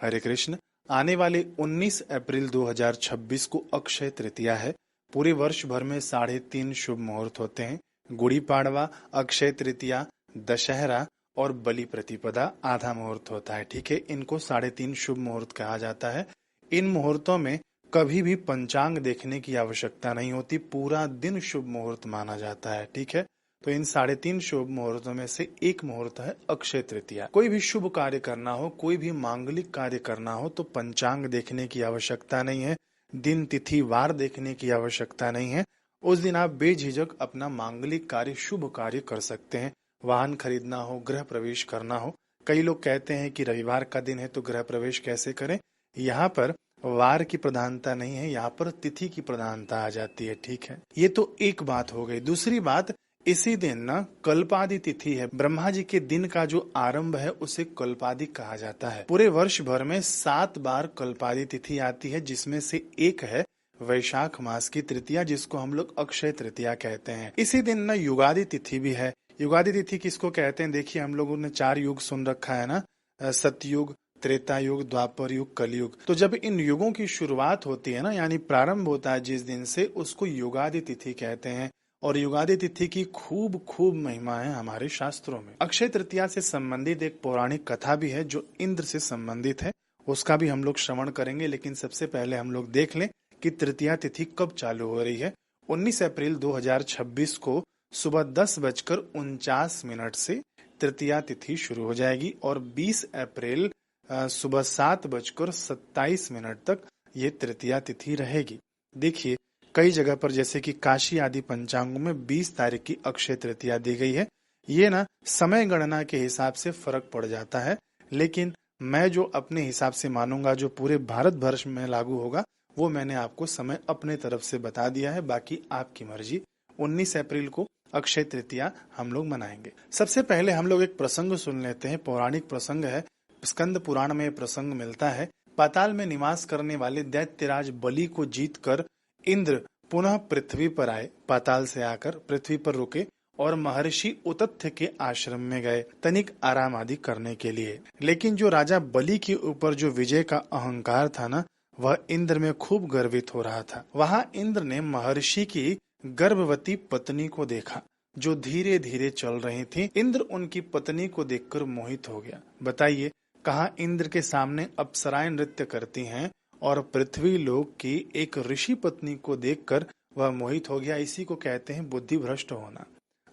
हरे कृष्ण। आने वाले 19 अप्रैल 2026 को अक्षय तृतीया है। पूरे वर्ष भर में 3.5 शुभ मुहूर्त होते हैं। गुड़ी पाड़वा, अक्षय तृतीया, दशहरा और बलि प्रतिपदा आधा मुहूर्त होता है। ठीक है, इनको 3.5 शुभ मुहूर्त कहा जाता है। इन मुहूर्तों में कभी भी पंचांग देखने की आवश्यकता नहीं होती, पूरा दिन शुभ मुहूर्त माना जाता है। ठीक है, तो इन 3.5 शुभ मुहूर्तों में से एक मुहूर्त है अक्षय तृतीया। कोई भी शुभ कार्य करना हो, कोई भी मांगलिक कार्य करना हो तो पंचांग देखने की आवश्यकता नहीं है, दिन तिथि वार देखने की आवश्यकता नहीं है। उस दिन आप बेझिझक अपना मांगलिक कार्य, शुभ कार्य कर सकते हैं। वाहन खरीदना हो, गृह प्रवेश करना हो। कई लोग कहते हैं कि रविवार का दिन है तो गृह प्रवेश कैसे करें। यहाँ पर वार की प्रधानता नहीं है, यहाँ पर तिथि की प्रधानता आ जाती है। ठीक है, ये तो एक बात हो गई। दूसरी बात, इसी दिन ना कल्पादि तिथि है। ब्रह्मा जी के दिन का जो आरंभ है उसे कल्पादि कहा जाता है। पूरे वर्ष भर में 7 बार कल्पादि तिथि आती है, जिसमें से एक है वैशाख मास की तृतीया, जिसको हम लोग अक्षय तृतीया कहते हैं। इसी दिन ना युगादि तिथि भी है। युगादि तिथि किसको कहते हैं? देखिए, हम लोगों ने 4 युग सुन रखा है ना, सतयुग, त्रेता युग, द्वापर युग, कलयुग। तो जब इन युगों की शुरुआत होती है ना, यानी प्रारंभ होता है जिस दिन से, उसको युगादि तिथि कहते हैं। और युगादि तिथि की खूब खूब महिमा है हमारे शास्त्रों में। अक्षय तृतीया से संबंधित एक पौराणिक कथा भी है जो इंद्र से संबंधित है, उसका भी हम लोग श्रवण करेंगे। लेकिन सबसे पहले हम लोग देख लें कि तृतीया तिथि कब चालू हो रही है। 19 अप्रैल 2026 को सुबह 10:49 से तृतीया तिथि शुरू हो जाएगी और 20 अप्रैल सुबह 7:27 तक ये तृतीया तिथि रहेगी। देखिए, कई जगह पर जैसे कि काशी आदि पंचांगों में 20 तारीख की अक्षय तृतीया दी गई है। ये ना समय गणना के हिसाब से फर्क पड़ जाता है, लेकिन मैं जो अपने हिसाब से मानूंगा, जो पूरे भारत वर्ष में लागू होगा, वो मैंने आपको समय अपने तरफ से बता दिया है। बाकी आपकी मर्जी। 19 अप्रैल को अक्षय तृतीया हम लोग मनाएंगे। सबसे पहले हम लोग एक प्रसंग सुन लेते हैं, पौराणिक प्रसंग है। स्कंद पुराण में प्रसंग मिलता है। पाताल में निवास करने वाले दैत्यराज बलि को जीतकर इंद्र पुनः पृथ्वी पर आए। पाताल से आकर पृथ्वी पर रुके और महर्षि उतथ्य के आश्रम में गए तनिक आराम आदि करने के लिए। लेकिन जो राजा बलि के ऊपर जो विजय का अहंकार था ना, वह इंद्र में खूब गर्वित हो रहा था। वहां इंद्र ने महर्षि की गर्भवती पत्नी को देखा जो धीरे धीरे चल रही थी। इंद्र उनकी पत्नी को देखकर मोहित हो गया। बताइए, कहाँ इंद्र के सामने अप्सराएं नृत्य करती हैं और पृथ्वी लोक की एक ऋषि पत्नी को देखकर वह मोहित हो गया। इसी को कहते हैं बुद्धि भ्रष्ट होना।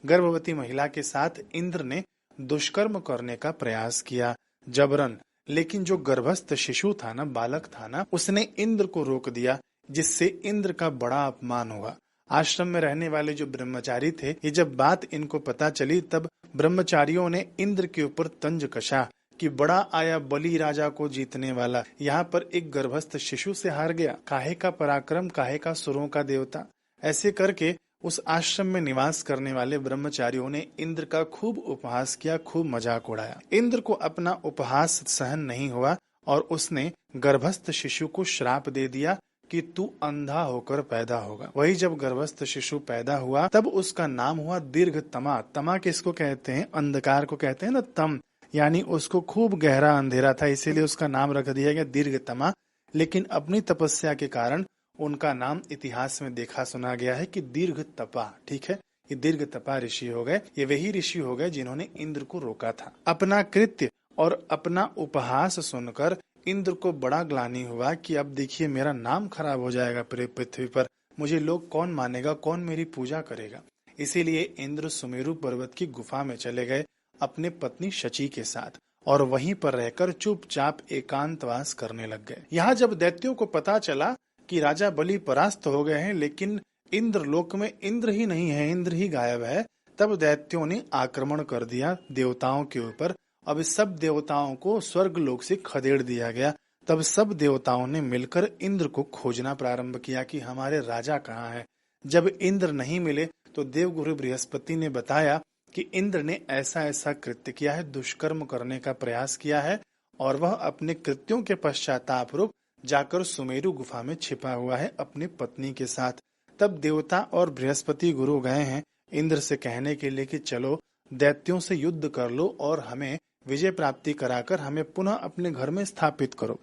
गर्भवती महिला के साथ इंद्र ने दुष्कर्म करने का प्रयास किया, जबरन। लेकिन जो गर्भस्थ शिशु था ना, बालक था ना, उसने इंद्र को रोक दिया, जिससे इंद्र का बड़ा अपमान हुआ। आश्रम में रहने वाले जो ब्रह्मचारी थे, ये जब बात इनको पता चली, तब ब्रह्मचारियों ने इंद्र के ऊपर तंज कसा कि बड़ा आया बलि राजा को जीतने वाला, यहाँ पर एक गर्भस्थ शिशु से हार गया। काहे का पराक्रम, काहे का सुरों का देवता। ऐसे करके उस आश्रम में निवास करने वाले ब्रह्मचारियों ने इंद्र का खूब उपहास किया, खूब मजाक उड़ाया। इंद्र को अपना उपहास सहन नहीं हुआ और उसने गर्भस्थ शिशु को श्राप दे दिया कि तू अंधा होकर पैदा होगा। वही जब गर्भस्थ शिशु पैदा हुआ, तब उसका नाम हुआ दीर्घतमा। तमा किसको कहते हैं? अंधकार को कहते हैं ना, तम, यानी उसको खूब गहरा अंधेरा था, इसीलिए उसका नाम रख दिया गया दीर्घतमा। लेकिन अपनी तपस्या के कारण उनका नाम इतिहास में देखा सुना गया है कि दीर्घतपा। ठीक है, ये दीर्घतपा ऋषि हो गए। ये वही ऋषि हो गए जिन्होंने इंद्र को रोका था। अपना कृत्य और अपना उपहास सुनकर इंद्र को बड़ा ग्लानि हुआ कि अब देखिए मेरा नाम खराब हो जाएगा पूरे पृथ्वी पर, मुझे लोग कौन मानेगा, कौन मेरी पूजा करेगा। इसीलिए इंद्र सुमेरु पर्वत की गुफा में चले गए अपने पत्नी शची के साथ और वहीं पर रहकर चुपचाप एकांतवास करने लग गए। यहाँ जब दैत्यों को पता चला कि राजा बलि परास्त हो गए हैं, लेकिन इंद्र लोक में इंद्र ही नहीं है, इंद्र ही गायब है, तब दैत्यों ने आक्रमण कर दिया देवताओं के ऊपर। अब सब देवताओं को स्वर्ग लोक से खदेड़ दिया गया। तब सब देवताओं ने मिलकर इंद्र को खोजना प्रारंभ किया कि हमारे राजा कहाँ हैं। जब इंद्र नहीं मिले तो देवगुरु बृहस्पति ने बताया कि इंद्र ने ऐसा ऐसा कृत्य किया है, दुष्कर्म करने का प्रयास किया है और वह अपने कृत्यों के पश्चाताप रूप जाकर सुमेरु गुफा में छिपा हुआ है अपनी पत्नी के साथ। तब देवता और बृहस्पति गुरु गए हैं इंद्र से कहने के लिए कि चलो दैत्यों से युद्ध कर लो और हमें विजय प्राप्ति कराकर हमें पुनः अपने घर में स्थापित करो।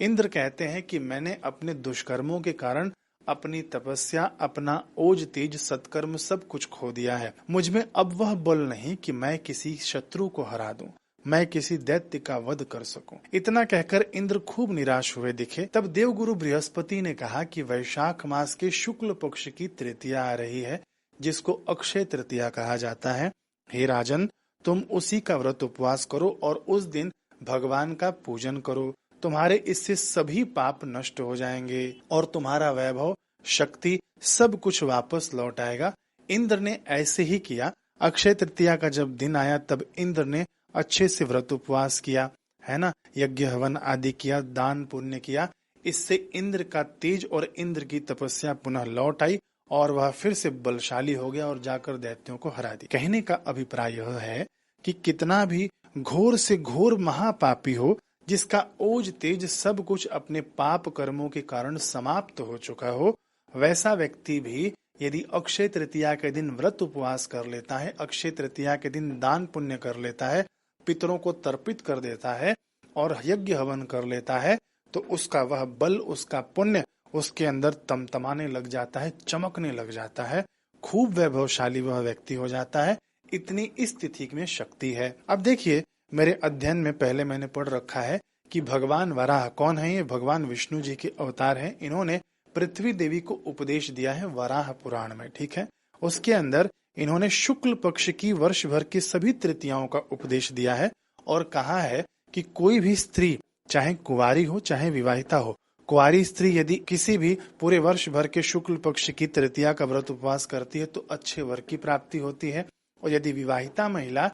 इंद्र कहते हैं कि मैंने अपने दुष्कर्मों के कारण अपनी तपस्या, अपना ओज तेज, सत्कर्म सब कुछ खो दिया है। मुझ में अब वह बल नहीं कि मैं किसी शत्रु को हरा दूं, मैं किसी दैत्य का वध कर सकूं। इतना कहकर इंद्र खूब निराश हुए दिखे। तब देवगुरु बृहस्पति ने कहा कि वैशाख मास के शुक्ल पक्ष की तृतीया आ रही है, जिसको अक्षय तृतीया कहा जाता है। हे राजन, तुम उसी का व्रत उपवास करो और उस दिन भगवान का पूजन करो। तुम्हारे इससे सभी पाप नष्ट हो जाएंगे और तुम्हारा वैभव, शक्ति, सब कुछ वापस लौट आएगा। इंद्र ने ऐसे ही किया। अक्षय तृतीया का जब दिन आया तब इंद्र ने अच्छे से व्रत उपवास किया, है ना, यज्ञ हवन आदि किया, दान पुण्य किया। इससे इंद्र का तेज और इंद्र की तपस्या पुनः लौट आई और वह फिर से बलशाली हो गया और जाकर दैत्यों को हरा दी। कहने का अभिप्राय यह है कि कितना भी घोर से घोर महापापी हो, जिसका ओज तेज सब कुछ अपने पाप कर्मों के कारण समाप्त हो चुका हो, वैसा व्यक्ति भी यदि अक्षय तृतीया के दिन व्रत उपवास कर लेता है, अक्षय तृतीया के दिन दान पुण्य कर लेता है, पितरों को तर्पित कर देता है और यज्ञ हवन कर लेता है, तो उसका वह बल, उसका पुण्य उसके अंदर तमतमाने लग जाता है, चमकने लग जाता है, खूब वैभवशाली वह व्यक्ति हो जाता है। इतनी इस तिथि में शक्ति है। अब देखिए, मेरे अध्ययन में पहले मैंने पढ़ रखा है कि भगवान वराह कौन है। ये भगवान विष्णु जी के अवतार हैं। इन्होंने पृथ्वी देवी को उपदेश दिया है वराह पुराण में, ठीक है। उसके अंदर इन्होंने शुक्ल पक्ष की वर्ष भर की सभी तृतीयाओं का उपदेश दिया है और कहा है कि कोई भी स्त्री, चाहे कुंवारी हो चाहे विवाहिता हो, कुंवारी स्त्री यदि किसी भी पूरे वर्ष भर के शुक्ल पक्ष की तृतीया का व्रत उपवास करती है तो अच्छे वर की प्राप्ति होती है, और यदि विवाहिता महिला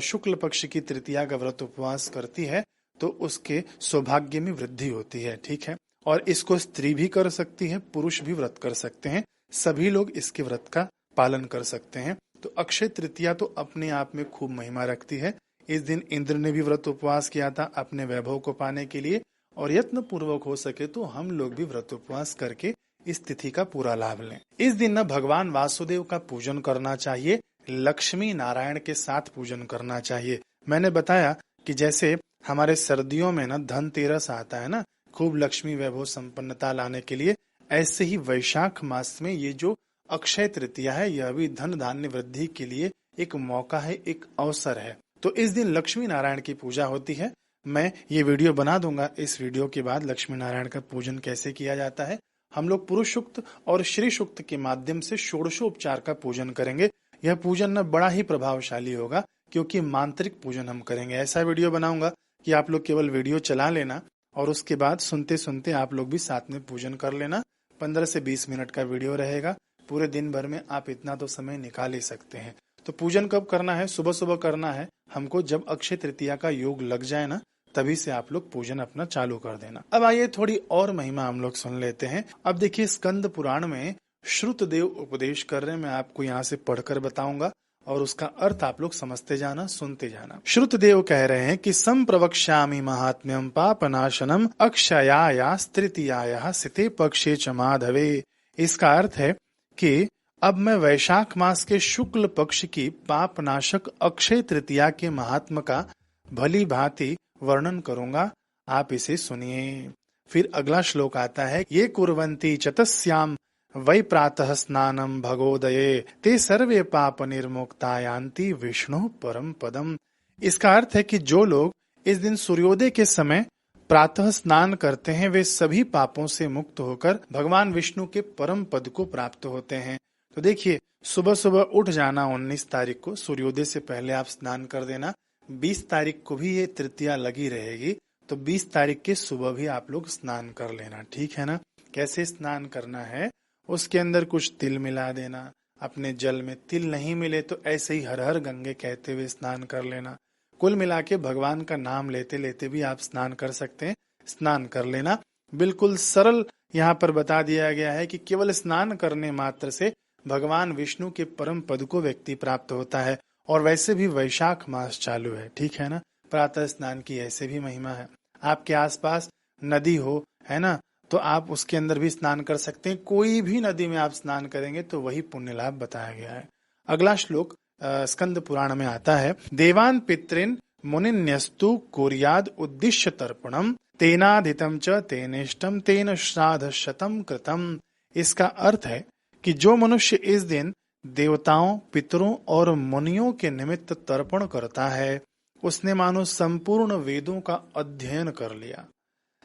शुक्ल पक्ष की तृतीया का व्रत उपवास करती है तो उसके सौभाग्य में वृद्धि होती है, ठीक है। और इसको स्त्री भी कर सकती है, पुरुष भी व्रत कर सकते हैं, सभी लोग इसके व्रत का पालन कर सकते हैं। तो अक्षय तृतीया तो अपने आप में खूब महिमा रखती है। इस दिन इंद्र ने भी व्रत उपवास किया था अपने वैभव को पाने के लिए, और यत्न पूर्वक हो सके तो हम लोग भी व्रत उपवास करके इस तिथि का पूरा लाभ लें। इस दिन न भगवान वासुदेव का पूजन करना चाहिए, लक्ष्मी नारायण के साथ पूजन करना चाहिए। मैंने बताया कि जैसे हमारे सर्दियों में ना धनतेरस आता है ना, खूब लक्ष्मी वैभव संपन्नता लाने के लिए, ऐसे ही वैशाख मास में ये जो अक्षय तृतीया है यह भी धन धान्य वृद्धि के लिए एक मौका है, एक अवसर है। तो इस दिन लक्ष्मी नारायण की पूजा होती है। मैं ये वीडियो बना दूंगा इस वीडियो के बाद, लक्ष्मी नारायण का पूजन कैसे किया जाता है। हम लोग पुरुष सूक्त और श्री सूक्त के माध्यम से षोडशोपचार का पूजन करेंगे। यह पूजन न बड़ा ही प्रभावशाली होगा क्योंकि मांत्रिक पूजन हम करेंगे। ऐसा वीडियो बनाऊंगा कि आप लोग केवल वीडियो चला लेना और उसके बाद सुनते सुनते आप लोग भी साथ में पूजन कर लेना। 15 से 20 मिनट का वीडियो रहेगा। पूरे दिन भर में आप इतना तो समय निकाल ही सकते हैं। तो पूजन कब करना है? सुबह सुबह करना है हमको। जब अक्षय तृतीया का योग लग जाए ना, तभी से आप लोग पूजन अपना चालू कर देना। अब आइए थोड़ी और महिमा हम लोग सुन लेते हैं। अब देखिए, स्कंद पुराण में श्रुतदेव उपदेश कर रहे हैं। मैं आपको यहाँ से पढ़कर बताऊंगा और उसका अर्थ आप लोग समझते जाना, सुनते जाना। श्रुतदेव कह रहे हैं कि संप्रवक्ष्यामि महात्म्यम पापनाशनम अक्षयाया तृतीयाया सिते पक्षे च माधवे। इसका अर्थ है कि अब मैं वैशाख मास के शुक्ल पक्ष की पापनाशक अक्षय तृतीया के महात्म का भली भांति वर्णन करूंगा, आप इसे सुनिए। फिर अगला श्लोक आता है, ये कुर्वन्ति चतस्याम वै प्रातः स्नानम भगोदये ते सर्वे पाप निर्मुक्ता यान्ति विष्णु परम पदम। इसका अर्थ है कि जो लोग इस दिन सूर्योदय के समय प्रातः स्नान करते हैं वे सभी पापों से मुक्त होकर भगवान विष्णु के परम पद को प्राप्त होते हैं। तो देखिए, सुबह सुबह उठ जाना। 19 तारीख को सूर्योदय से पहले आप स्नान कर देना। 20 तारीख को भी ये तृतीया लगी रहेगी, तो 20 तारीख के सुबह भी आप लोग स्नान कर लेना, ठीक है ना। कैसे स्नान करना है? उसके अंदर कुछ तिल मिला देना। अपने जल में तिल नहीं मिले तो ऐसे ही हर हर गंगे कहते हुए स्नान कर लेना। कुल मिला के भगवान का नाम लेते लेते भी आप स्नान कर सकते हैं। स्नान कर लेना बिल्कुल सरल यहाँ पर बता दिया गया है कि केवल स्नान करने मात्र से भगवान विष्णु के परम पद को व्यक्ति प्राप्त होता है। और वैसे भी वैशाख मास चालू है, ठीक है ना। प्रातः स्नान की ऐसे भी महिमा है। आपके आसपास नदी हो, है ना, तो आप उसके अंदर भी स्नान कर सकते हैं। कोई भी नदी में आप स्नान करेंगे तो वही पुण्य लाभ बताया गया है। अगला श्लोक स्कंद पुराण में आता है, देवान पितृन मुनिन्यस्तु कुर्याद उद्दिश्य तर्पणम तेनाधितम च तेनेष्टम तेन श्राद्ध शतम कृतम। इसका अर्थ है कि जो मनुष्य इस दिन देवताओं, पितरों और मुनियों के निमित्त तर्पण करता है, उसने मानो संपूर्ण वेदों का अध्ययन कर लिया,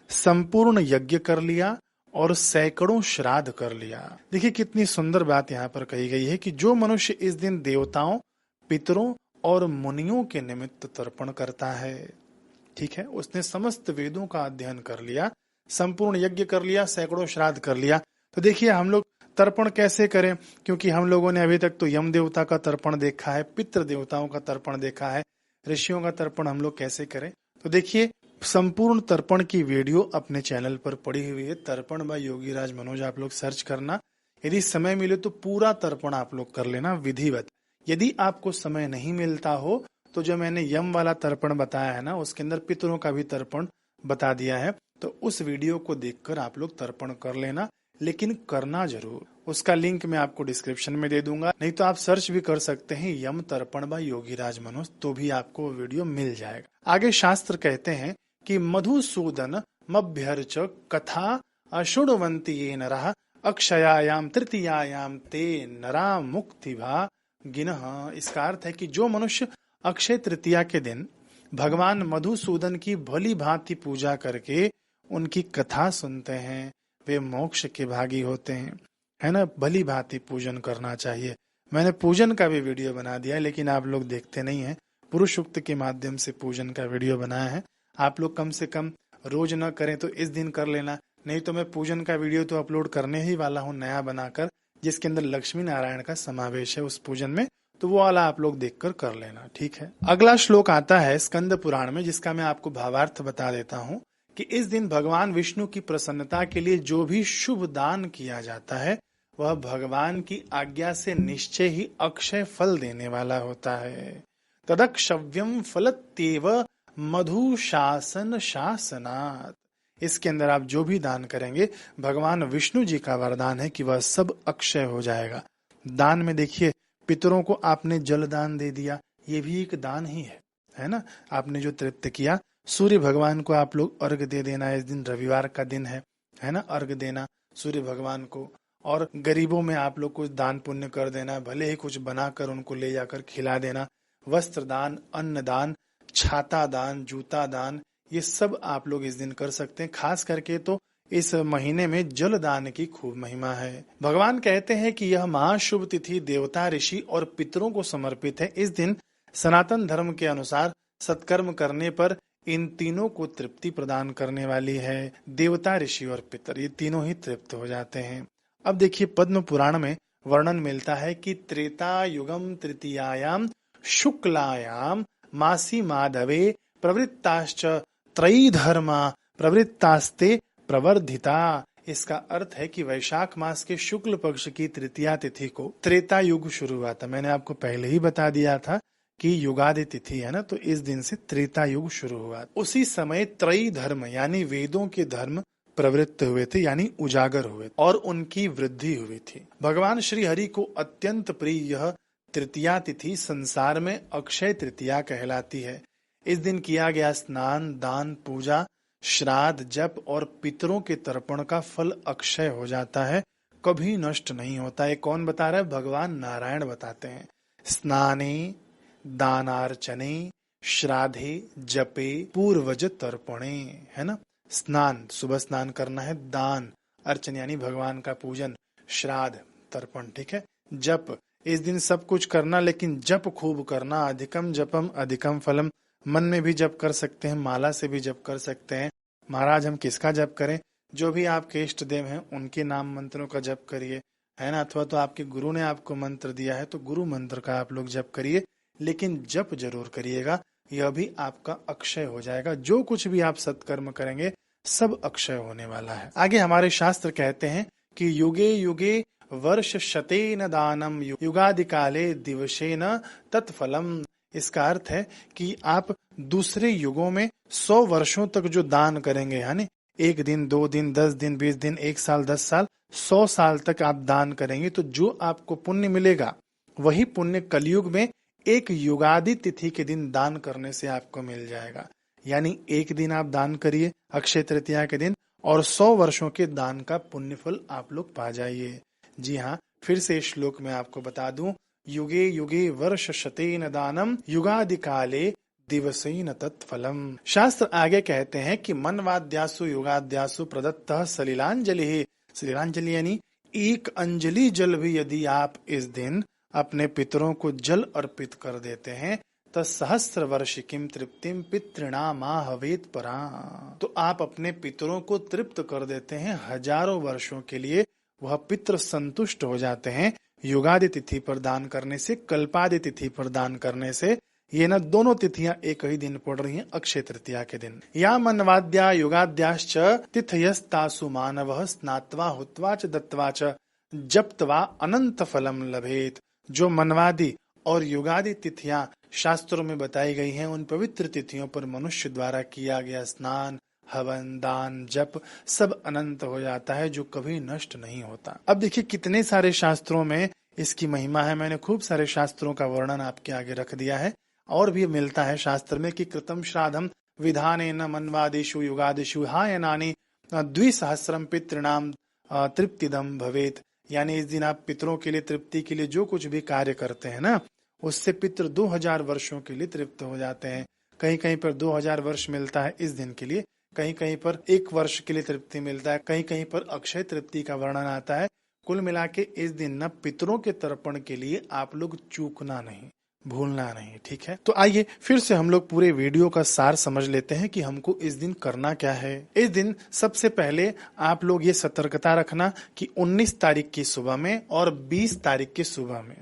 संपूर्ण यज्ञ कर लिया और सैकड़ों श्राद्ध कर लिया। देखिए कितनी सुंदर बात यहाँ पर कही गई है कि जो मनुष्य इस दिन देवताओं, पितरों और मुनियों के निमित्त तर्पण करता है, ठीक है, उसने समस्त वेदों का अध्ययन कर लिया, संपूर्ण यज्ञ कर लिया, सैकड़ों श्राद्ध कर लिया। तो देखिए हम लोग तर्पण कैसे करें, क्योंकि हम लोगों ने अभी तक तो यम देवता का तर्पण देखा है, पितृ देवताओं का तर्पण देखा है, ऋषियों का तर्पण हम लोग कैसे करें। तो देखिए संपूर्ण तर्पण की वीडियो अपने चैनल पर पड़ी हुई है, तर्पण बाय योगीराज मनोज, आप लोग सर्च करना। यदि समय मिले तो पूरा तर्पण आप लोग कर लेना विधिवत। यदि आपको समय नहीं मिलता हो तो जो मैंने यम वाला तर्पण बताया है ना, उसके अंदर पितरों का भी तर्पण बता दिया है, तो उस वीडियो को देखकर आप लोग तर्पण कर लेना, लेकिन करना जरूर। उसका लिंक मैं आपको डिस्क्रिप्शन में दे दूंगा, नहीं तो आप सर्च भी कर सकते हैं यम तर्पण बाय योगीराज मनोज, तो भी आपको वीडियो मिल जाएगा। आगे शास्त्र कहते हैं कि मधुसूदन मभ्यर्च कथा अशुणवंती ये नरः अक्षयायाम तृतीयायाम ते नरा मुक्ति भा गिनः। इसका अर्थ है कि जो मनुष्य अक्षय तृतीया के दिन भगवान मधुसूदन की भली भांति पूजा करके उनकी कथा सुनते हैं, वे मोक्ष के भागी होते हैं, है ना। भली भांति पूजन करना चाहिए। मैंने पूजन का भी वीडियो बना दिया है, लेकिन आप लोग देखते नहीं हैं। पुरुष सूक्त के माध्यम से पूजन का वीडियो बनाया है, आप लोग कम से कम रोज न करें तो इस दिन कर लेना, नहीं तो मैं पूजन का वीडियो तो अपलोड करने ही वाला हूँ नया बनाकर, जिसके अंदर लक्ष्मी नारायण का समावेश है उस पूजन में, तो वो वाला आप लोग देखकर कर लेना, ठीक है। अगला श्लोक आता है स्कंद पुराण में, जिसका मैं आपको भावार्थ बता देता हूँ कि इस दिन भगवान विष्णु की प्रसन्नता के लिए जो भी शुभ दान किया जाता है वह भगवान की आज्ञा से निश्चय ही अक्षय फल देने वाला होता है। तदक्षव्यम फलत्येव मधु शासन शासनात्। इसके अंदर आप जो भी दान करेंगे, भगवान विष्णु जी का वरदान है कि वह सब अक्षय हो जाएगा। दान में देखिए, पितरों को आपने जल दान दे दिया, ये भी एक दान ही है ना। आपने जो तृप्त किया, सूर्य भगवान को आप लोग अर्घ दे देना, इस दिन रविवार का दिन है ना, अर्घ देना सूर्य भगवान को। और गरीबों में आप लोग कुछ दान पुण्य कर देना, भले ही कुछ बनाकर उनको ले जाकर खिला देना। वस्त्र दान, अन्न दान, छाता दान, जूता दान, ये सब आप लोग इस दिन कर सकते हैं। खास करके तो इस महीने में जल दान की खूब महिमा है। भगवान कहते हैं कि यह महाशुभ तिथि देवता, ऋषि और पितरों को समर्पित है। इस दिन सनातन धर्म के अनुसार सत्कर्म करने पर इन तीनों को तृप्ति प्रदान करने वाली है। देवता, ऋषि और पितर, ये तीनों ही तृप्त हो जाते हैं। अब देखिए पद्म पुराण में वर्णन मिलता है कि त्रेता युगम तृतीयायाम शुक्लायाम मासी माधवे प्रवृत्ताश्च त्रयी धर्मा प्रवृत्तास्ते प्रवर्धिता। इसका अर्थ है कि वैशाख मास के शुक्ल पक्ष की तृतीया तिथि को त्रेता युग शुरू हुआ था। मैंने आपको पहले ही बता दिया था कि युगादि तिथि है ना, तो इस दिन से त्रेता युग शुरू हुआ। उसी समय त्रयी धर्म यानी वेदों के धर्म प्रवृत्त हुए थे, यानी उजागर हुए और उनकी वृद्धि हुई थी। भगवान श्री हरि को अत्यंत प्रिय यह तृतीया तिथि संसार में अक्षय तृतीया कहलाती है। इस दिन किया गया स्नान, दान, पूजा, श्राद्ध, जप और पितरों के तर्पण का फल अक्षय हो जाता है, कभी नष्ट नहीं होता। ये कौन बता रहा है? भगवान नारायण बताते हैं। स्नाने दानार्चने श्राद्धे जपे पूर्वज तर्पणे, है ना। स्नान, सुबह स्नान करना है, दान अर्चन यानी भगवान का पूजन, श्राद्ध तर्पण, ठीक है। जप, इस दिन सब कुछ करना, लेकिन जप खूब करना। अधिकम जपम अधिकम फलम, मन में भी जप कर सकते हैं, माला से भी जप कर सकते हैं। महाराज हम किसका जप करें? जो भी आपके इष्ट देव हैं उनके नाम मंत्रों का जप करिए, है ना। अथवा तो आपके गुरु ने आपको मंत्र दिया है तो गुरु मंत्र का आप लोग जप करिए, लेकिन जप जरूर करिएगा, यह भी आपका अक्षय हो जाएगा। जो कुछ भी आप सत्कर्म करेंगे सब अक्षय होने वाला है। आगे हमारे शास्त्र कहते हैं कि युगे युगे वर्ष शतेन दानम युगादि काले दिवसेन तत्फलम। इसका अर्थ है कि आप दूसरे युगों में 100 वर्षों तक जो दान करेंगे, यानी 1 दिन, 2 दिन, 10 दिन, 20 दिन, 1 साल, 10 साल, 100 साल तक आप दान करेंगे तो जो आपको पुण्य मिलेगा वही पुण्य कलयुग में एक युगादि तिथि के दिन दान करने से आपको मिल जाएगा। यानी एक दिन आप दान करिए अक्षय तृतीया के दिन और 100 वर्षों के दान का पुण्य फल आप लोग पा जाइए। जी हाँ, फिर से श्लोक में आपको बता दूं, युगे युगे वर्ष शतेन दानम युगादि काले दिवसेन तत्फलम। शास्त्र आगे कहते हैं कि मनवाद्यासु युगाद्यासु प्रदत्तः सलिलांजलि। सलिलांजलि यानी एक अंजलि जल भी यदि आप इस दिन अपने पितरों को जल अर्पित कर देते हैं तो सहस्र वर्ष किम तृप्तिम पितृणामाहवेत परा। तो आप अपने पितरों को तृप्त कर देते हैं, हजारों वर्षों के लिए वह पितृ संतुष्ट हो जाते हैं युगादि तिथि पर दान करने से, कल्पादि तिथि पर दान करने से। ये न दोनों तिथियां एक ही दिन पड़ रही हैं अक्षय तृतीया के दिन। या मनवाद्या युगाद्याश्च तिथयस्तासु मानवः स्नात्वा हुत्वा च दत्त्वा च जप्त्वा अनंत फलम लभेत। जो मनवादि और युगादि तिथियां शास्त्रों में बताई गई हैं, उन पवित्र तिथियों पर मनुष्य द्वारा किया गया स्नान, हवन, दान, जप सब अनंत हो जाता है, जो कभी नष्ट नहीं होता। अब देखिए कितने सारे शास्त्रों में इसकी महिमा है। मैंने खूब सारे शास्त्रों का वर्णन आपके आगे रख दिया है। और भी मिलता है शास्त्र में कि कृतम श्राद्धम विधानेन मनवादिषु युगादिषु हायनानि द्विसहस्रम पितृणाम तृप्तिदम भवेत। यानी इस दिन आप पितरों के लिए तृप्ति के लिए जो कुछ भी कार्य करते हैं ना, उससे पितृ 2000 वर्षों के लिए तृप्त हो जाते हैं। कहीं कहीं पर 2000 वर्ष मिलता है इस दिन के लिए, कहीं कहीं पर 1 वर्ष के लिए तृप्ति मिलता है, कहीं कहीं पर अक्षय तृप्ति का वर्णन आता है। कुल मिला के इस दिन न पितरों के तर्पण के लिए आप लोग चूकना नहीं, भूलना नहीं। ठीक है, तो आइए फिर से हम लोग पूरे वीडियो का सार समझ लेते हैं कि हमको इस दिन करना क्या है। इस दिन सबसे पहले आप लोग ये सतर्कता रखना कि 19 तारीख की सुबह में और 20 तारीख की सुबह में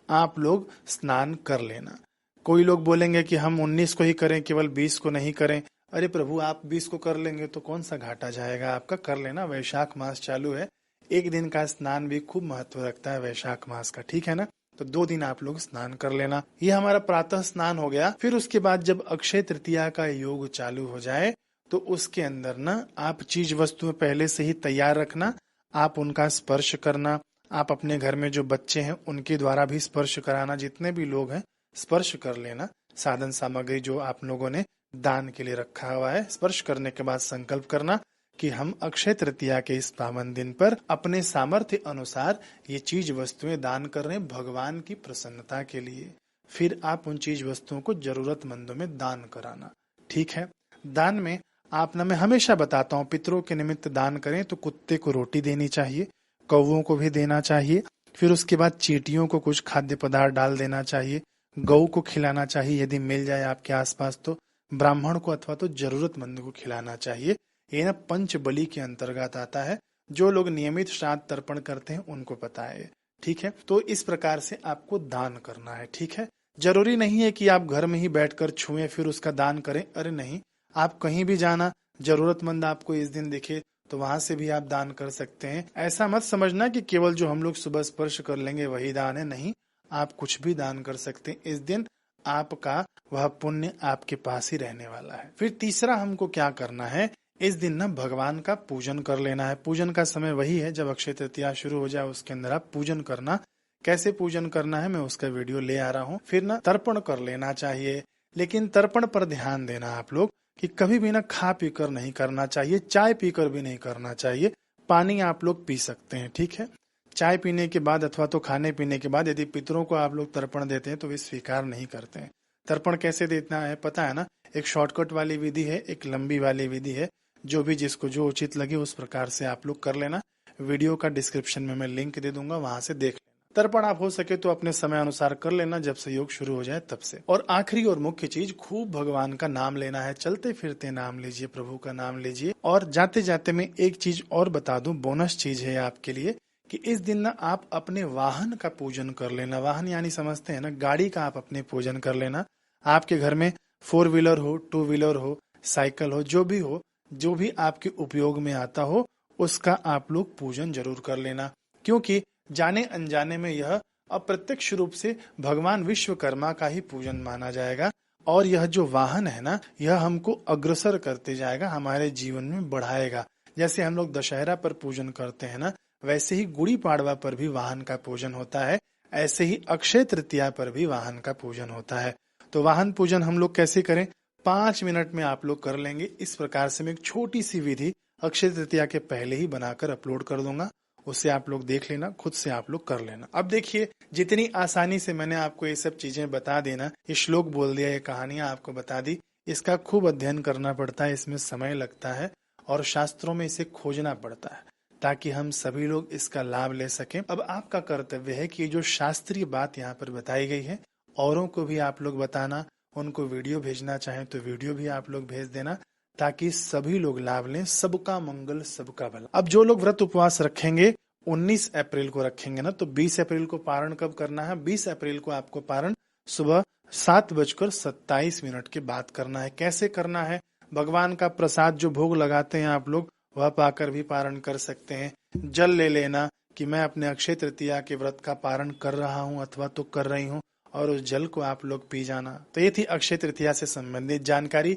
आप लोग स्नान कर लेना। कोई लोग बोलेंगे कि हम 19 को ही करें, केवल 20 को नहीं करें। अरे प्रभु, आप 20 को कर लेंगे तो कौन सा घाटा जाएगा आपका, कर लेना। वैशाख मास चालू है, एक दिन का स्नान भी खूब महत्व रखता है वैशाख मास का। ठीक है ना, तो 2 दिन आप लोग स्नान कर लेना। ये हमारा प्रातः स्नान हो गया। फिर उसके बाद जब अक्षय तृतीया का योग चालू हो जाए तो उसके अंदर ना आप चीज वस्तुएं पहले से ही तैयार रखना, आप उनका स्पर्श करना। आप अपने घर में जो बच्चे हैं उनके द्वारा भी स्पर्श कराना, जितने भी लोग हैं स्पर्श कर लेना। साधन सामग्री जो आप लोगों ने दान के लिए रखा हुआ है, स्पर्श करने के बाद संकल्प करना कि हम अक्षय तृतीया के इस पावन दिन पर अपने सामर्थ्य अनुसार ये चीज वस्तुएं दान कर रहे हैं भगवान की प्रसन्नता के लिए। फिर आप उन चीज वस्तुओं को जरूरतमंदों में दान कराना। ठीक है, दान में आप ना, मैं हमेशा बताता हूँ, पितरों के निमित्त दान करें तो कुत्ते को रोटी देनी चाहिए, कौवों को भी देना चाहिए। फिर उसके बाद चींटियों को कुछ खाद्य पदार्थ डाल देना चाहिए, गऊ को खिलाना चाहिए यदि मिल जाए आपके आसपास तो, ब्राह्मण को अथवा तो जरूरतमंद को खिलाना चाहिए। ये ना पंच बलि के अंतर्गत आता है। जो लोग नियमित श्राद्ध तर्पण करते हैं उनको पता है। ठीक है, तो इस प्रकार से आपको दान करना है। ठीक है, जरूरी नहीं है कि आप घर में ही बैठकर छुएं फिर उसका दान करें। अरे नहीं, आप कहीं भी जाना, जरूरतमंद आपको इस दिन दिखे तो वहां से भी आप दान कर सकते हैं। ऐसा मत समझना कि केवल जो हम लोग सुबह स्पर्श कर लेंगे वही दान है। नहीं, आप कुछ भी दान कर सकते हैं इस दिन, आपका वह पुण्य आपके पास ही रहने वाला है। फिर तीसरा हमको क्या करना है, इस दिन ना भगवान का पूजन कर लेना है। पूजन का समय वही है जब अक्षय तृतीया शुरू हो जाए, उसके अंदर आप पूजन करना। कैसे पूजन करना है मैं उसका वीडियो ले आ रहा हूँ। फिर ना तर्पण कर लेना चाहिए, लेकिन तर्पण पर ध्यान देना आप लोग कि कभी भी ना खा पीकर नहीं करना चाहिए, चाय पीकर भी नहीं करना चाहिए। पानी आप लोग पी सकते हैं। ठीक है, चाय पीने के बाद अथवा तो खाने पीने के बाद यदि पितरों को आप लोग तर्पण देते हैं तो वे स्वीकार नहीं करते हैं। तर्पण कैसे देना है पता है ना, एक शॉर्टकट वाली विधि है, एक लंबी वाली विधि है। जो भी जिसको जो उचित लगे उस प्रकार से आप लोग कर लेना। वीडियो का डिस्क्रिप्शन में मैं लिंक दे दूंगा, वहां से देख लेना। तर्पण आप हो सके तो अपने समय अनुसार कर लेना, जब से योग शुरू हो जाए तब से। और आखिरी और मुख्य चीज, खूब भगवान का नाम लेना है। चलते फिरते नाम लीजिए, प्रभु का नाम लीजिए। और जाते जाते मैं एक चीज और बता दूं, बोनस चीज है आपके लिए, कि इस दिन ना आप अपने वाहन का पूजन कर लेना। वाहन यानी समझते हैं ना, गाड़ी का आप अपने पूजन कर लेना। आपके घर में 4 व्हीलर हो, 2 व्हीलर हो, साइकिल हो, जो भी हो, जो भी आपके उपयोग में आता हो, उसका आप लोग पूजन जरूर कर लेना। क्योंकि जाने अनजाने में यह अप्रत्यक्ष रूप से भगवान विश्वकर्मा का ही पूजन माना जाएगा। और यह जो वाहन है ना, यह हमको अग्रसर करते जाएगा, हमारे जीवन में बढ़ाएगा। जैसे हम लोग दशहरा पर पूजन करते हैं ना, वैसे ही गुड़ी पाड़वा पर भी वाहन का पूजन होता है। ऐसे ही अक्षय तृतीया पर भी वाहन का पूजन होता है। तो वाहन पूजन हम लोग कैसे करें, 5 मिनट में आप लोग कर लेंगे। इस प्रकार से मैं एक छोटी सी विधि अक्षय तृतीया के पहले ही बनाकर अपलोड कर दूंगा, उससे आप लोग देख लेना, खुद से आप लोग कर लेना। अब देखिए, जितनी आसानी से मैंने आपको ये सब चीजें बता देना, ये श्लोक बोल दिया, ये कहानियां आपको बता दी, इसका खूब अध्ययन करना पड़ता है, इसमें समय लगता है और शास्त्रों में इसे खोजना पड़ता है ताकि हम सभी लोग इसका लाभ ले सकें। अब आपका कर्तव्य है कि जो शास्त्रीय बात यहाँ पर बताई गई है औरों को भी आप लोग बताना, उनको वीडियो भेजना चाहें तो वीडियो भी आप लोग भेज देना ताकि सभी लोग लाभ लें। सबका मंगल सबका भला। अब जो लोग व्रत उपवास रखेंगे 19 अप्रैल को रखेंगे ना, तो 20 अप्रैल को पारण कब करना है, 20 अप्रैल को आपको पारण सुबह 7:27 के बाद करना है। कैसे करना है, भगवान का प्रसाद जो भोग लगाते हैं आप लोग, वह पाकर भी पारण कर सकते हैं। जल ले लेना कि मैं अपने अक्षय तृतीया के व्रत का पारण कर रहा हूँ अथवा तो कर रही हूँ, और उस जल को आप लोग पी जाना। तो ये थी अक्षय तृतीया से संबंधित जानकारी।